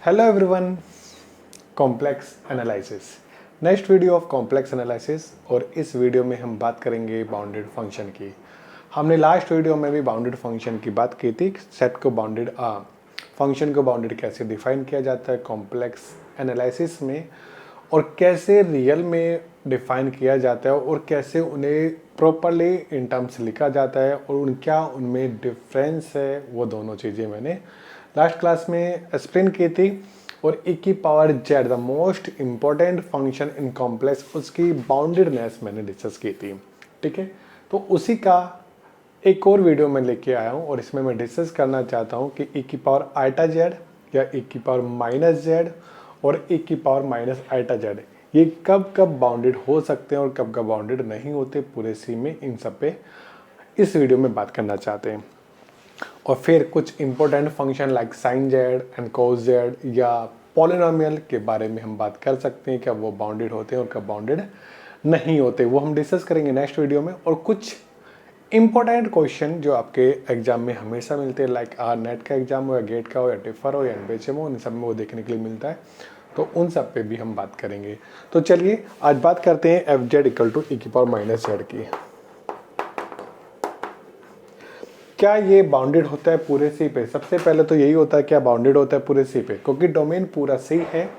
Hello everyone, complex analysis, next video of complex analysis. और इस video में हम बात करेंगे बाउंडेड फंक्शन की। हमने लास्ट वीडियो में भी बाउंडेड फंक्शन की बात की थी। सेट को बाउंडेड फंक्शन को बाउंडेड कैसे डिफाइन किया जाता है कॉम्प्लेक्स एनालिसिस में, और कैसे रियल में डिफाइन किया जाता है, और कैसे उन्हें प्रॉपरली इन टर्म्स लिखा जाता है, और क्या उनमें डिफरेंस है। वो दोनों चीज़ें मैंने लास्ट क्लास में एक्सप्लेन की थी। और e की power Z the most important function in complex, उसकी बाउंडेडनेस मैंने डिस्कस की थी। ठीक है, तो उसी का एक और वीडियो मैं लेके आया हूँ, और इसमें मैं डिस्कस करना चाहता हूँ कि e की पावर आइटा जेड या e की पावर माइनस जेड और e की पावर माइनस आइटा जेड ये कब कब बाउंडेड हो सकते हैं और कब कब बाउंडेड नहीं होते पूरे सी में। इन सब पे इस वीडियो में बात करना चाहते हैं। और फिर कुछ important function like sine Z and cos Z या पॉलिनोमियल के बारे में हम बात कर सकते हैं, कब वो बाउंडेड होते हैं और कब बाउंडेड नहीं होते, वो हम डिस्कस करेंगे नेक्स्ट वीडियो में। और कुछ इंपॉर्टेंट क्वेश्चन जो आपके एग्जाम में हमेशा मिलते हैं, लाइक नेट का एग्जाम हो या गेट का हो या टिफर हो या एनबीएचएम हो, इन सब में वो देखने के लिए मिलता है, तो उन सब पे भी हम बात करेंगे। तो चलिए आज बात करते हैं F Z equal to e की पावर माइनस जेड की। क्या ये बाउंडेड होता है पूरे सी पे? सबसे पहले तो यही होता है, क्या बाउंडेड होता है पूरे सी पे? क्योंकि डोमेन पूरा सी है,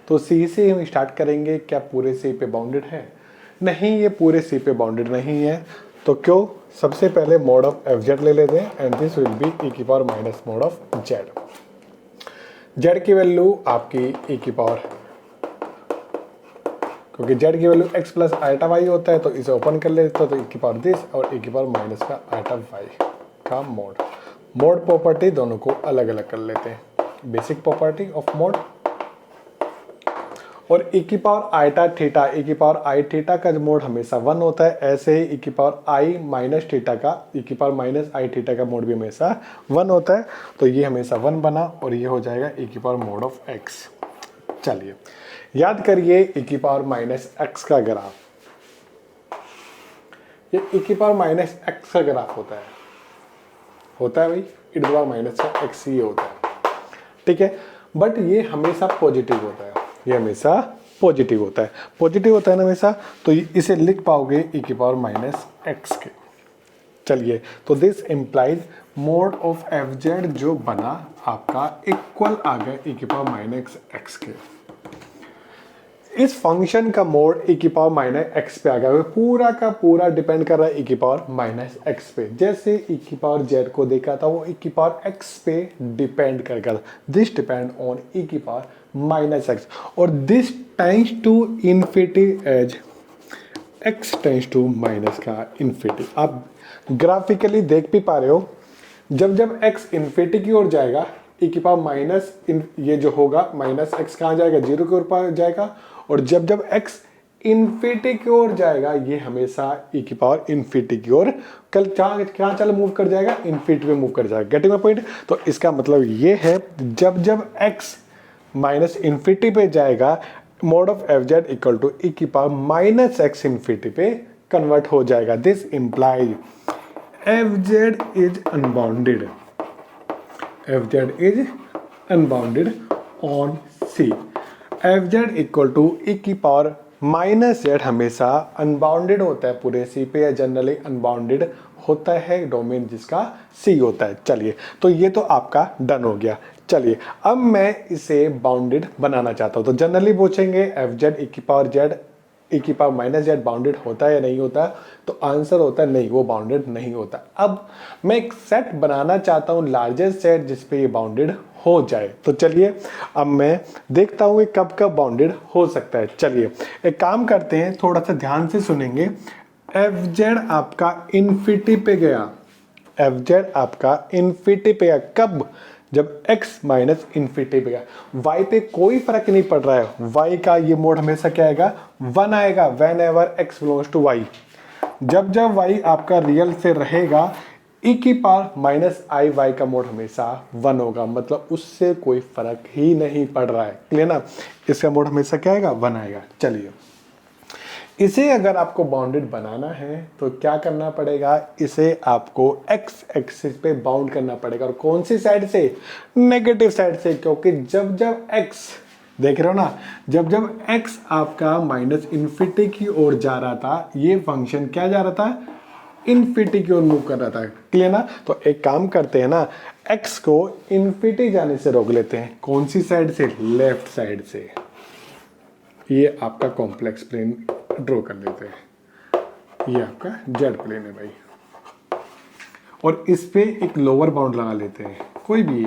तो सी से हम स्टार्ट करेंगे। क्या पूरे सी पे बाउंडेड है? नहीं, ये पूरे सी पे बाउंडेड नहीं है। तो क्यों? सबसे पहले मोड ऑफ एफ जेड ले लेते हैं, and this will be e की power minus mod of Z. Z की वैल्यू आपकी ई की पावर, क्योंकि जेड की value x plus iota y होता है, तो इसे ओपन कर लेते हैं, तो ई की पावर दिस और ई की पावर माइनस का आइटा वाई का मोड प्रॉपर्टी दोनों को अलग अलग कर लेते हैं। बेसिक प्रॉपर्टी ऑफ मोड और ई की पावर आइटा थीटा, ई की पावर आई थीटा का मोड हमेशा 1 होता है। ऐसे ही ई की पावर आई माइनस थीटा का, ई की पावर माइनस आई थीटा का मोड भी हमेशा 1 होता है। तो ये हमेशा 1 बना, और ये हो जाएगा ई की पावर मोड ऑफ एक्स। चलिए याद करिए ई की पावर माइनस एक्स का ग्राफ, ये ई की पावर माइनस एक्स का ग्राफ होता है भाई, ई टू पावर माइनस का एक्स ही होता है। ठीक है, बट ये हमेशा पॉजिटिव होता है, ये हमेशा पॉजिटिव होता है, पॉजिटिव होता है ना हमेशा। तो इसे लिख पाओगे ई की पावर माइनस एक्स के। चलिए, तो this implies mode of F Z जो बना आपका इक्वल आ गया ई की पावर माइनस एक्स के। इस फंक्शन का मोड ई की पावर माइनस एक्स पे आ गया, पूरा का पूरा डिपेंड कर रहा है ई की पावर माइनस एक्स पे। जैसे ई की पावर जेड को देखा था, वो ई की पावर एक्स पे डिपेंड करेगा। दिस डिपेंड ऑन ई की पावर माइनस एक्स, और this tends to infinity as X tends to minus का इन्फिनिटी। आप ग्राफिकली देख भी पा रहे हो, जब जब एक्स इन्फिनिटी की ओर जाएगा, ई की पावर माइनस ये जो होगा माइनस एक्स कहाँ जाएगा? 0 की ओर जाएगा। और जब जब x इन्फिनिटी की ओर जाएगा, ये हमेशा e की पावर इन्फिनिटी की ओर कल क्या चल मूव कर जाएगा? इन्फिनिटी में मूव कर जाएगा। Getting my point? तो इसका मतलब ये है, जब जब x माइनस इन्फिनिटी पे जाएगा, mod of F Z equal to e की पावर माइनस एक्स इन्फिनिटी पे कन्वर्ट हो जाएगा। This implies f Z is unbounded, f Z is unbounded on C. F Z equal to e की power minus Z हमेशा unbounded होता है पूरे सी पे, या जनरली अनबाउंडेड होता है डोमेन जिसका सी होता है। चलिए, तो ये तो आपका डन हो गया। चलिए, अब मैं इसे बाउंडेड बनाना चाहता हूँ। तो जनरली पूछेंगे एफ जेड ई की पावर जेड ई की पावर माइनस जेड बाउंडेड होता है या नहीं होता? तो आंसर होता है नहीं, वो बाउंडेड नहीं होता। अब मैं एक सेट बनाना चाहता हूँ, लार्जेस्ट सेट जिसपे ये बाउंडेड हो जाए। तो चलिए अब मैं देखता हूँ कब कब बाउंडेड हो सकता है। चलिए एक काम करते हैं, थोड़ा सा ध्यान से सुनेंगे। एफ जेड आपका इन्फिनिटी पे गया, एफ जेड आपका इन्फिनिटी पे गया कब? जब x माइनस इन्फिनिटी पे गया। y पे कोई फर्क नहीं पड़ रहा है, y का ये मोड हमेशा क्या आएगा? 1 आएगा। Whenever x belongs to y, जब जब y आपका रियल से रहेगा, e की पावर माइनस आई वाई का मोड हमेशा 1 होगा, मतलब उससे कोई फर्क ही नहीं पड़ रहा है। क्लियर ना? इसका मोड हमेशा क्या आएगा? 1 आएगा। चलिए इसे अगर आपको बाउंडेड बनाना है तो क्या करना पड़ेगा, इसे आपको एक्स एक्सिस पे बाउंड करना पड़ेगा। और कौन सी साइड से, नेगेटिव साइड से, क्योंकि जब जब एक्स देख रहे हो ना, जब जब एक्स आपका माइनस इन्फिनिटी की ओर जा रहा था, ये फंक्शन क्या जा रहा था, इन्फिनिटी की ओर मूव कर रहा था। क्लियर ना। तो एक काम करते हैं ना, एक्स को इन्फिनिटी जाने से रोक लेते हैं। कौन सी साइड से, लेफ्ट साइड से। ये आपका कॉम्प्लेक्स प्लेन ड्रॉ कर लेते हैं, ये आपका जेड प्लेन है भाई। और इस पे एक लोअर बाउंड लगा लेते हैं, कोई भी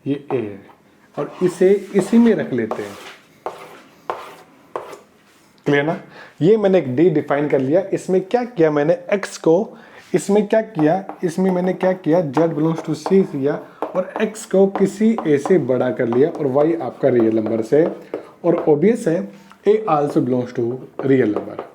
ये ए है, और इसे इसी में रख लेते हैं। क्लियर ना। ये मैंने एक डी डिफाइन कर लिया। इसमें क्या किया मैंने, एक्स को इसमें क्या किया, इसमें मैंने क्या किया, जेड बिलोंग्स टू सी किया और एक्स को किसी ए से बड़ा कर लिया और वाई आपका रियल नंबर से। और ऑब्वियस है a also belongs to real number.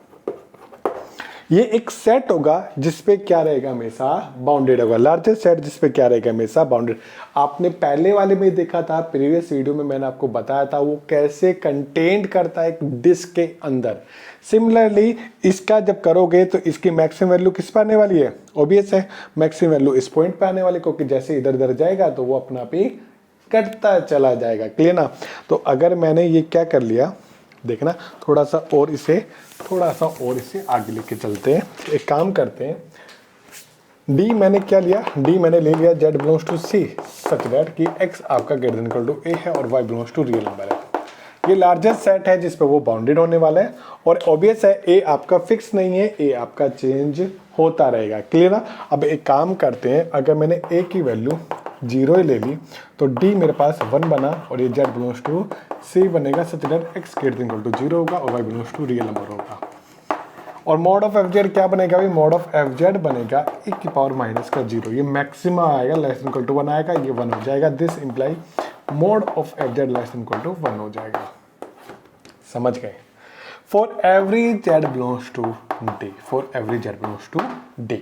ये एक सेट होगा जिसपे क्या रहेगा, हमेशा बाउंडेड होगा। लार्जेस्ट सेट जिसपे क्या रहेगा, हमेशा बाउंडेड। आपने पहले वाले में देखा था, प्रीवियस वीडियो में मैंने आपको बताया था वो कैसे कंटेंट करता है एक डिस्क के अंदर। सिमिलरली इसका जब करोगे तो इसकी मैक्सिमम वैल्यू किस पर आने वाली है, ऑब्वियस है मैक्सिमम वैल्यू इस पॉइंट पे आने वाली, क्योंकि जैसे इधर उधर जाएगा तो वो अपना आप ही कटता चला जाएगा। क्लियर ना। तो अगर मैंने ये क्या कर लिया, देखना थोड़ा सा और इसे आगे लेके चलते हैं। एक काम करते हैं, डी मैंने क्या लिया, डी मैंने ले लिया Z belongs to C such that कि एक्स आपका greater than equal to A है और Y belongs to real number है। ये लार्जेस्ट सेट है जिस पे वो बाउंडेड होने वाला है। और ऑब्वियस है ए आपका फिक्स नहीं है, ए आपका चेंज होता रहेगा। क्लियर ना। अब एक काम करते हैं, अगर मैंने ए की वैल्यू 0 ही ले ली तो डी मेरे पास 1 बना और ये जेड बिलोंग्स टू सी बनेगा such that X greater than equal to 0 होगा और Y belongs to real number होगा। और मॉड ऑफ एफ जेड क्या बनेगा भाई, मॉड ऑफ एफ जेड बनेगा e की पावर माइनस का 0। ये मैक्सिमा आएगा, लेस देन इक्वल टू 1 आएगा, ये 1 हो जाएगा। This imply mod of F Z less than equal to 1 हो जाएगा। समझ गए। For every Z belongs to D, for every Z belongs to D.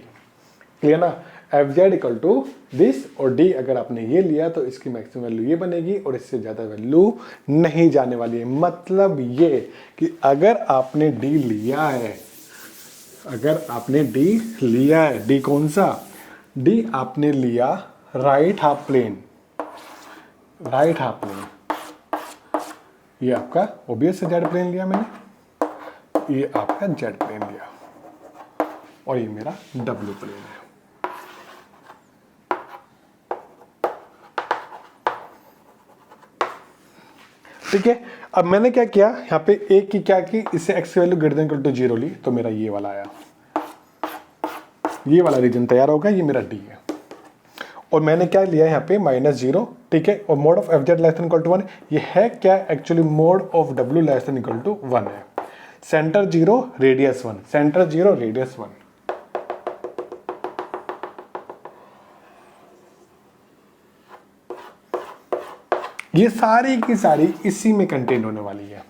Clear ना। F Z equal to this और डी अगर आपने ये लिया तो इसकी मैक्सिमम वैल्यू ये बनेगी और इससे ज़्यादा वैल्यू नहीं जाने वाली है। मतलब ये कि अगर आपने डी लिया है, अगर आपने डी लिया है, डी कौन सा, डी आपने लिया right half plane, right half plane, ये आपका ओबियस से जेड प्लेन लिया मैंने, ये आपका जेड प्लेन लिया और ये मेरा डब्ल्यू प्लेन है। ठीक है। अब मैंने क्या किया, यहाँ पे ए की क्या की, इससे एक्स की value greater than equal to 0 ली तो मेरा ये वाला आया, ये वाला रीजन तैयार होगा, ये मेरा डी है। और मैंने क्या लिया यहाँ पे -0। ठीक है। और mod of F Z less than equal to 1, ये है क्या actually, mod of W less than equal to 1 है। Centre 0 radius 1, centre 0 radius 1। ये सारी की सारी इसी में कंटेंट होने वाली है,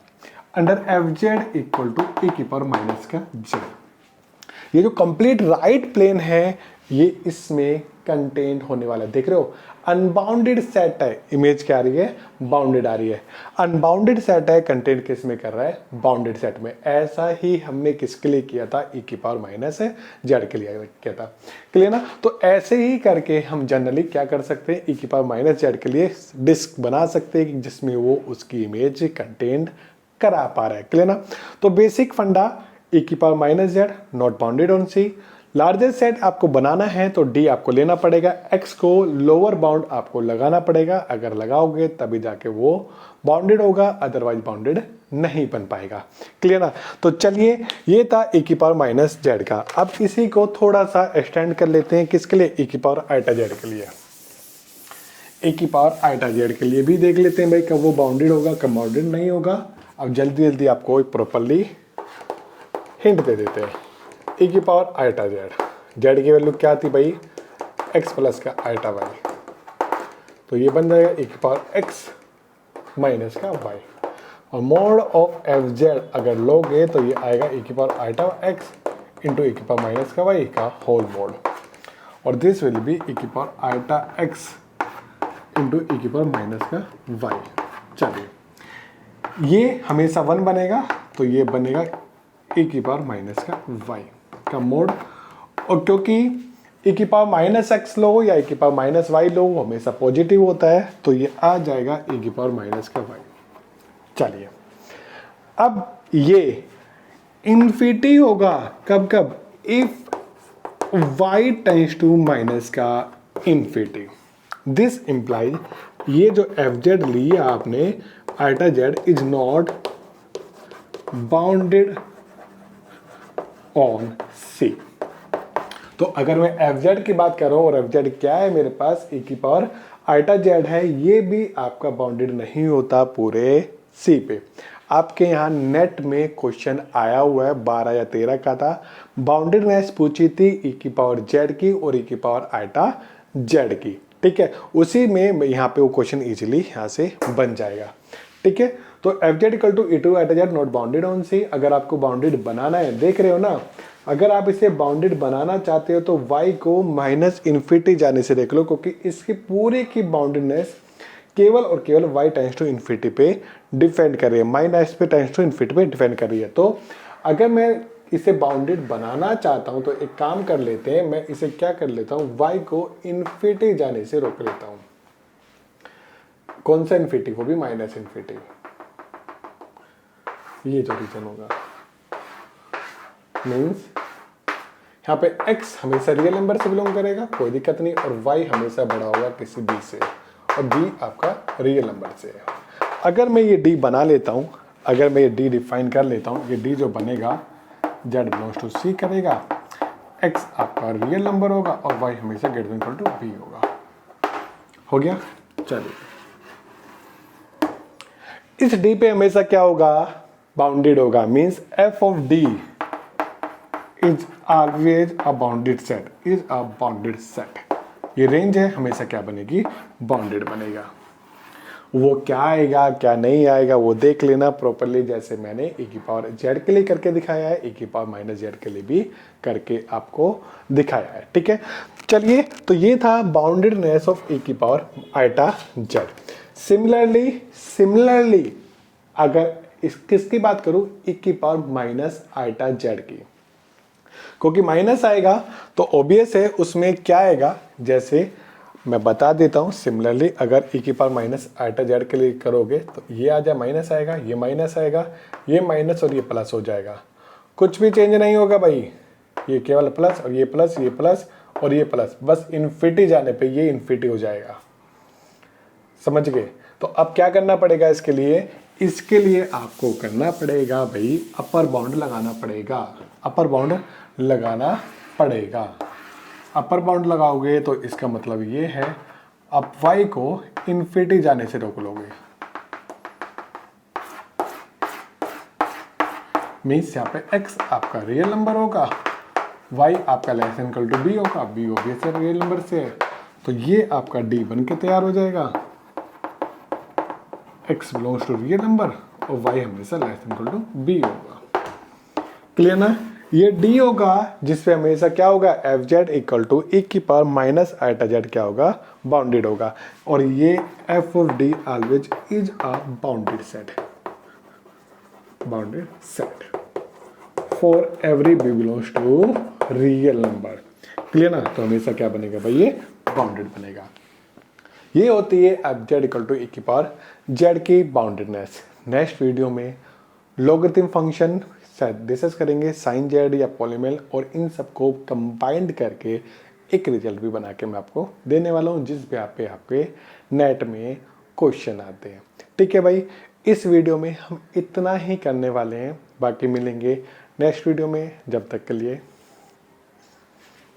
under f Z equal to e की पावर माइनस का जेड। ये जो कंप्लीट राइट प्लेन है ये इसमें कंटेंट होने वाला है। देख रहे हो, अनबाउंडेड सेट है, इमेज क्या आ रही है, बाउंडेड आ रही है। अनबाउंडेड सेट है, कंटेंट किस में कर रहा है, बाउंडेड सेट में। ऐसा ही हमने किसके लिए किया था, ई की पावर माइनस है जेड के लिए किया था। क्लियर ना। तो ऐसे ही करके हम जनरली क्या कर सकते हैं, ई की पावर माइनस जेड के लिए डिस्क बना सकते हैं जिसमें वो उसकी इमेज कंटेंट करा पा रहा है। क्लियर ना। तो बेसिक फंडा, ई की power minus Z not bounded on C. Largest set आपको बनाना है तो डी आपको लेना पड़ेगा, एक्स को लोअर बाउंड आपको लगाना पड़ेगा। अगर लगाओगे तभी जाके वो बाउंडेड होगा, अदरवाइज बाउंडेड नहीं बन पाएगा। क्लियर ना। तो चलिए, ये था ए की पावर माइनस जेड का। अब इसी को थोड़ा सा एक्सटेंड कर लेते हैं, किसके लिए, ए की पावर आइटा जेड के लिए। ए की पावर आइटा जेड के लिए भी देख लेते हैं भाई, कब वो बाउंडेड होगा, कब बाउंडेड नहीं होगा। अब जल्दी जल्दी आपको प्रॉपरली हिंट दे देते हैं। ए की पावर आइटा जेड, जेड की वैल्यू क्या थी भाई, एक्स प्लस का आइटा वाई, तो ये बन जाएगा ए की पावर एक्स माइनस का वाई। और मोड ऑफ एफ जेड अगर लोगे तो ये आएगा ए की पावर आइटा एक्स इंटू ए की पावर माइनस का वाई का होल मोड। और दिस विल बी ए की पावर आइटा एक्स इंटू ए की पावर माइनस का वाई। चलिए, ये हमेशा 1 बनेगा तो ये बनेगा e की पावर माइनस का y का मोड। और क्योंकि e की पावर माइनस एक्स लो या e की पावर माइनस वाई लो हमेशा पॉजिटिव होता है, तो ये आ जाएगा e की पावर माइनस का y। चलिए अब ये इन्फिनिटी होगा कब कब, if y tends to minus का इन्फिनिटी। दिस इंप्लाइज ये जो एफ जेड लिया आपने iota Z is not bounded on C. तो अगर मैं एफ जेड की बात कर रहा हूं और एफ जेड क्या है मेरे पास e की पावर आइटा जेड है, ये भी आपका बाउंडेड नहीं होता पूरे सी पे। आपके यहाँ नेट में क्वेश्चन आया हुआ है 12 या 13 का था, बाउंडेडनेस पूछी थी e की पावर जेड की और e की पावर आइटा जेड की, ठीक है। उसी में यहाँ पे वो क्वेश्चन इजीली यहाँ से बन जाएगा, ठीक है। तो f Z equal to e to iota Z not bounded on C. अगर आपको बाउंडेड बनाना है, देख रहे हो ना, अगर आप इसे बाउंडेड बनाना चाहते हो तो y को माइनस इन्फिनिटी जाने से देख लो, क्योंकि इसकी पूरी की बाउंडेडनेस केवल और केवल y टेंड्स टू इन्फिनिटी पे डिपेंड कर रही है, माइनस पे टेंड्स टू इन्फिनिटी पे डिपेंड कर रही है। तो अगर मैं इसे बाउंडेड बनाना चाहता हूं तो एक काम कर लेते हैं, मैं इसे क्या कर लेता हूं, y को इन्फिनिटी जाने से रोक लेता हूं। कौन सा इन्फिनिटी, वो भी माइनस इन्फिनिटी, ये जो रीजन होगा। मीन्स यहाँ पे x हमेशा रियल नंबर से बिलोंग करेगा, कोई दिक्कत नहीं, और y हमेशा बड़ा होगा किसी b से, और b आपका रियल नंबर से है। अगर मैं ये d बना लेता हूँ, अगर मैं ये d डिफाइन कर लेता हूँ, ये d जो बनेगा z बिलोंग्स टू c करेगा, x आपका रियल नंबर होगा और y हमेशा greater than equal to b होगा। हो गया। चलिए इस d पे हमेशा क्या होगा, बाउंडेड होगा। Means f of d is always a bounded set, is a bounded set. ये रेंज है, हमेशा क्या बनेगी, बाउंडेड बनेगा। वो क्या आएगा क्या नहीं आएगा वो देख लेना प्रॉपरली, जैसे मैंने e की पावर z के लिए करके दिखाया है, e की पावर माइनस z के लिए भी करके आपको दिखाया है, ठीक है। चलिए तो ये था बाउंडेडनेस ऑफ e की पावर आइटा z। सिमिलरली अगर किसकी बात करूं, e की पावर माइनस आइटा z की, क्योंकि माइनस आएगा तो ऑब्वियस है उसमें क्या आएगा, जैसे मैं बता देता हूं। सिमिलरली अगर e की पावर माइनस आइटा जेड के लिए करोगे तो ये आ जाए माइनस आएगा, ये माइनस आएगा, ये माइनस और ये प्लस हो जाएगा। कुछ भी चेंज नहीं होगा भाई, ये केवल प्लस और ये प्लस, ये प्लस और ये प्लस, बस इन्फिनिटी जाने पे ये इन्फिनिटी हो जाएगा। समझ गए। तो अब क्या करना पड़ेगा इसके लिए, इसके लिए आपको करना पड़ेगा भाई अपर बाउंड लगाना पड़ेगा, अपर बाउंड लगाना पड़ेगा। अपर बाउंड लगाओगे तो इसका मतलब ये है आप y को इन्फिनिटी जाने से रोक लोगे। मीन्स यहाँ पे x आपका रियल नंबर होगा, y आपका less than equal to b होगा, b ऑब्वियसली रियल नंबर से है, तो ये आपका d बन के तैयार हो जाएगा। x belongs to real number और y हमेशा less than equal to b होगा। क्लियर ना। ये d होगा जिसपे हमेशा क्या होगा, F Z equal to e की पावर माइनस आइटा जेड क्या होगा, बाउंडेड होगा। और ये f of d always is a bounded set, bounded set for every b belongs to real number. Clear ना। तो हमेशा क्या बनेगा भाई, ये बाउंडेड बनेगा। ये होती है F Z equal to e की पावर जेड की बाउंडेडनेस। नेक्स्ट वीडियो में लॉगरिथम फंक्शन शायद डिस्कस करेंगे, साइन जेड या पॉलीमेल, और इन सबको कंबाइंड करके एक रिजल्ट भी बना के मैं आपको देने वाला हूँ, जिस पे आपके नेट में क्वेश्चन आते हैं। ठीक है भाई, इस वीडियो में हम इतना ही करने वाले हैं, बाकी मिलेंगे नेक्स्ट वीडियो में। जब तक के लिए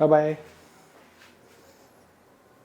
बाय बाय।